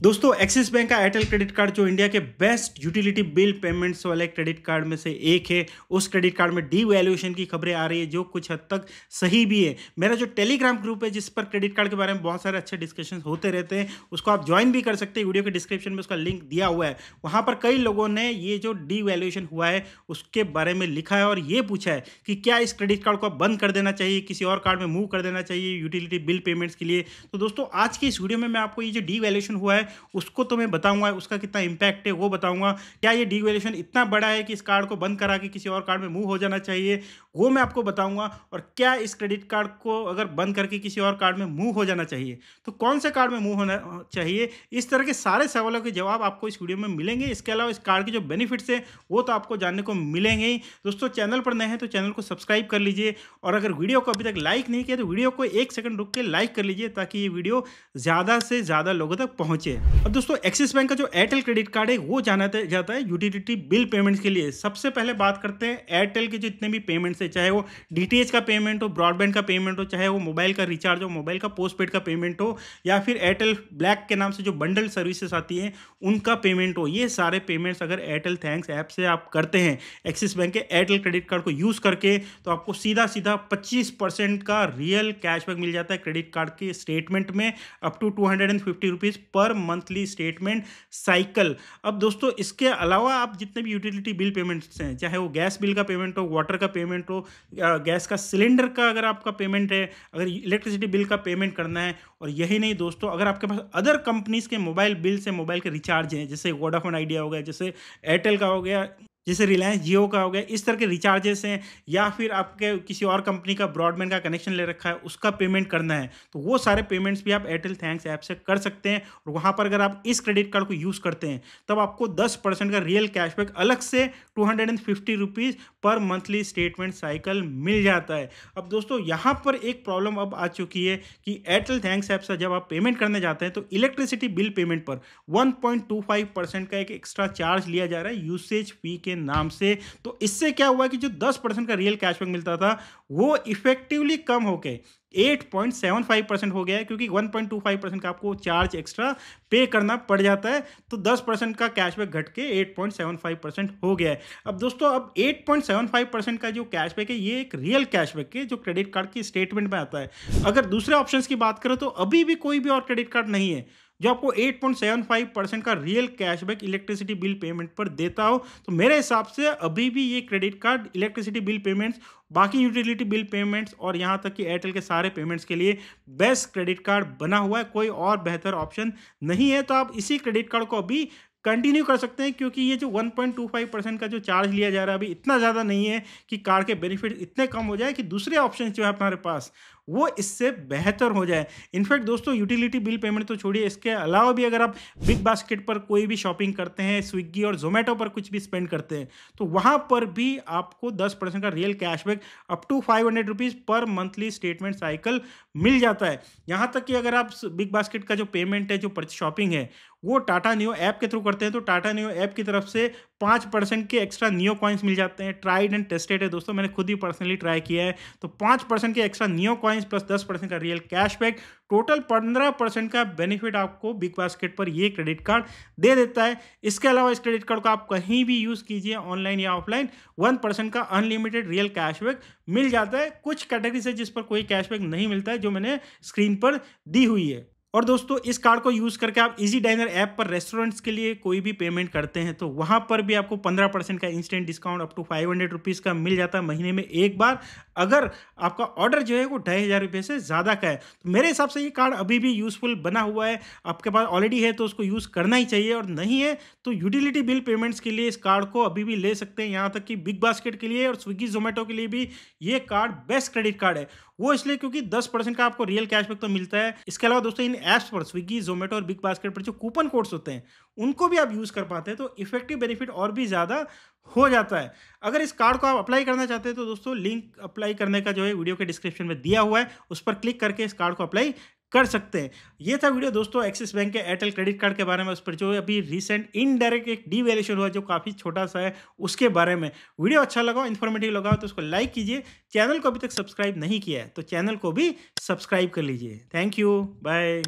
दोस्तों axis bank का Airtel credit card जो इंडिया के बेस्ट यूटिलिटी बिल पेमेंट्स वाले क्रेडिट कार्ड में से एक है। उस क्रेडिट कार्ड में डीवैल्यूएशन की खबरें आ रही है जो कुछ हद तक सही भी है। मेरा जो टेलीग्राम ग्रुप है जिस पर क्रेडिट कार्ड के बारे में बहुत सारे अच्छे डिस्कशन होते रहते हैं, उसको आप ज्वाइन भी कर सकते हैं। वीडियो के डिस्क्रिप्शन में उसका लिंक दिया हुआ है। वहाँ पर कई लोगों ने ये जो डीवैल्यूएशन हुआ है उसके बारे में लिखा है और ये पूछा है कि क्या इस क्रेडिट कार्ड को बंद कर देना चाहिए, किसी और कार्ड में मूव कर देना चाहिए यूटिलिटी बिल पेमेंट्स के लिए। तो दोस्तों आज की इस वीडियो में मैं आपको ये जो डीवैल्यूएशन हुआ है उसको तो मैं बताऊंगा, उसका कितना इंपैक्ट है वो बताऊंगा। क्या ये डीवैल्यूएशन इतना बड़ा है कि इस कार्ड को बंद करा के किसी और कार्ड में मूव हो जाना चाहिए, वो मैं आपको बताऊंगा। और क्या इस क्रेडिट कार्ड को अगर बंद करके किसी और कार्ड में मूव हो जाना चाहिए तो कौन से कार्ड में मूव होना चाहिए, इस तरह के सारे सवालों के जवाब आपको इस वीडियो में मिलेंगे। इसके अलावा इस कार्ड के जो बेनिफिट्स है वो तो आपको जानने को मिलेंगे ही। दोस्तों चैनल पर नए हैं तो चैनल को सब्सक्राइब कर लीजिए और अगर वीडियो को अभी तक लाइक नहीं किया तो वीडियो को 1 सेकंड रुक के लाइक कर लीजिए ताकि ये वीडियो ज़्यादा से ज़्यादा लोगों तक पहुंचे। अब दोस्तों एक्सिस बैंक का जो एयरटेल क्रेडिट कार्ड है वो जाना जाता है यूटिलिटी बिल पेमेंट्स के लिए। सबसे पहले बात करते हैं एयरटेल के जितने भी पेमेंट्स है, चाहे वो डीटीएच का पेमेंट हो, ब्रॉडबैंड का पेमेंट हो, चाहे वो मोबाइल का रिचार्ज हो, मोबाइल का पोस्टपेड का पेमेंट हो, या फिर एयरटेल ब्लैक के नाम से जो बंडल सर्विसेज आती हैं उनका पेमेंट हो। ये सारे पेमेंट्स अगर एयरटेल थैंक्स ऐप से आप करते हैं एक्सिस बैंक के एयरटेल क्रेडिट कार्ड को यूज़ करके, तो आपको सीधा सीधा 25% का रियल कैशबैक मिल जाता है क्रेडिट कार्ड के स्टेटमेंट में, अप टू 250 रुपीज़ पर मंथली स्टेटमेंट साइकिल। अब दोस्तों इसके अलावा आप जितने भी यूटिलिटी बिल पेमेंट्स हैं, चाहे वो गैस बिल का पेमेंट हो, वाटर का पेमेंट हो, गैस का सिलेंडर का अगर आपका पेमेंट है, अगर इलेक्ट्रिसिटी बिल का पेमेंट करना है, और यही नहीं दोस्तों अगर आपके पास अदर कंपनीज के मोबाइल बिल से मोबाइल के रिचार्ज हैं, जैसे वोडाफोन आइडिया हो गया, जैसे एयरटेल का हो गया, जैसे रिलायंस जियो का हो गया, इस तरह के रिचार्जेस हैं, या फिर आपके किसी और कंपनी का ब्रॉडबैंड का कनेक्शन ले रखा है उसका पेमेंट करना है, तो वो सारे पेमेंट्स भी आप एयरटेल थैंक्स ऐप से कर सकते हैं। और वहाँ पर अगर आप इस क्रेडिट कार्ड को यूज़ करते हैं तब आपको 10% का रियल कैशबैक अलग से 250 रुपीज़ पर मंथली स्टेटमेंट साइकिल मिल जाता है। अब दोस्तों यहाँ पर एक प्रॉब्लम अब आ चुकी है कि एयरटेल थैंक्स ऐप से जब आप पेमेंट करने जाते हैं तो इलेक्ट्रिसिटी बिल पेमेंट पर 1.25% का एक एक्स्ट्रा चार्ज लिया जा रहा है यूसेज फी के नाम से। तो इससे क्या हुआ कि जो 10% का रियल कैशबैक मिलता था वो इफेक्टिवली कम होके 8.75% हो गया है, क्योंकि 1.25% का आपको चार्ज एक्स्ट्रा पे करना पड़ जाता है। तो 10% का कैशबैक घट के 8.75% हो गया है। अब दोस्तों अब 8.75% का जो कैशबैक है ये एक रियल कैशबैक है जो क्रेडिट कार्ड की स्टेटमेंट में आता है। अगर दूसरे ऑप्शंस की बात करें तो अभी भी कोई भी और क्रेडिट कार्ड नहीं है जो आपको 8.75% का real cashback electricity bill payment पर देता हो। तो मेरे हिसाब से अभी भी ये credit card electricity bill payments, बाकी यूटिलिटी बिल पेमेंट्स और यहाँ तक कि एयरटेल के सारे पेमेंट्स के लिए बेस्ट क्रेडिट कार्ड बना हुआ है। कोई और बेहतर ऑप्शन नहीं है। तो आप इसी क्रेडिट कार्ड को अभी कंटिन्यू कर सकते हैं, क्योंकि ये जो 1.25% का जो चार्ज लिया जा रहा है अभी इतना ज़्यादा नहीं है कि कार्ड के बेनिफिट इतने कम हो जाए कि दूसरे ऑप्शन जो है हमारे पास वो इससे बेहतर हो जाए। इनफैक्ट दोस्तों यूटिलिटी बिल पेमेंट तो छोड़िए, इसके अलावा भी अगर आप बिग बास्केट पर कोई भी शॉपिंग करते हैं, स्विगी और जोमेटो पर कुछ भी स्पेंड करते हैं, तो वहाँ पर भी आपको 10% का real cashback up to 500 rupees पर मंथली स्टेटमेंट साइकिल मिल जाता है। यहाँ तक कि अगर आप बिग बास्केट का जो पेमेंट है, जो शॉपिंग है, वो टाटा नियो ऐप के थ्रू करते हैं तो टाटा नियो ऐप की तरफ से 5% के एक्स्ट्रा नियो कॉइन्स मिल जाते हैं। ट्राइड एंड टेस्टेड है दोस्तों, मैंने खुद ही पर्सनली ट्राई किया है। तो 5% के एक्स्ट्रा नियो कॉइन्स प्लस 10% का रियल कैशबैक, टोटल 15% का बेनिफिट आपको बिग बास्केट पर ये क्रेडिट कार्ड दे देता है। इसके अलावा इस क्रेडिट कार्ड को आप कहीं भी यूज़ कीजिए, ऑनलाइन या ऑफलाइन, 1% का अनलिमिटेड रियल कैशबैक मिल जाता है। कुछ कैटेगरीज है जिस पर कोई कैशबैक नहीं मिलता है, जो मैंने स्क्रीन पर दी हुई है। और दोस्तों इस कार्ड को यूज़ करके आप इजी डाइनर ऐप पर रेस्टोरेंट्स के लिए कोई भी पेमेंट करते हैं तो वहाँ पर भी आपको 15% का instant discount up to 500 rupees का मिल जाता है महीने में एक बार, अगर आपका ऑर्डर जो है वो 2500 रुपये से ज़्यादा का है। तो मेरे हिसाब से ये कार्ड अभी भी यूज़फुल बना हुआ है। आपके पास ऑलरेडी है तो उसको यूज़ करना ही चाहिए, और नहीं है तो यूटिलिटी बिल पेमेंट्स के लिए इस कार्ड को अभी भी ले सकते हैं। यहाँ तक कि बिग बास्केट के लिए और स्विगी जोमेटो के लिए भी ये कार्ड बेस्ट क्रेडिट कार्ड है। वो इसलिए क्योंकि 10% का आपको रियल कैशबैक तो मिलता है। इसके अलावा दोस्तों इन ऐप्स पर, स्विगी, जोमेटो और बिग बास्केट पर जो कूपन कोड्स होते हैं उनको भी आप यूज़ कर पाते हैं, तो इफेक्टिव बेनिफिट और भी ज़्यादा हो जाता है। अगर इस कार्ड को आप अप्लाई करना चाहते हैं तो दोस्तों लिंक अप्लाई करने का जो है वीडियो के डिस्क्रिप्शन में दिया हुआ है, उस पर क्लिक करके इस कार्ड को अप्लाई कर सकते हैं। ये था वीडियो दोस्तों एक्सिस बैंक के एयरटेल क्रेडिट कार्ड के बारे में, उस पर जो अभी रिसेंट इनडायरेक्ट एक डीवैल्यूएशन हुआ जो काफ़ी छोटा सा है उसके बारे में। वीडियो अच्छा लगा, इन्फॉर्मेटिव लगा तो उसको लाइक कीजिए। चैनल को अभी तक सब्सक्राइब नहीं किया है तो चैनल को भी सब्सक्राइब कर लीजिए। Thank you, bye.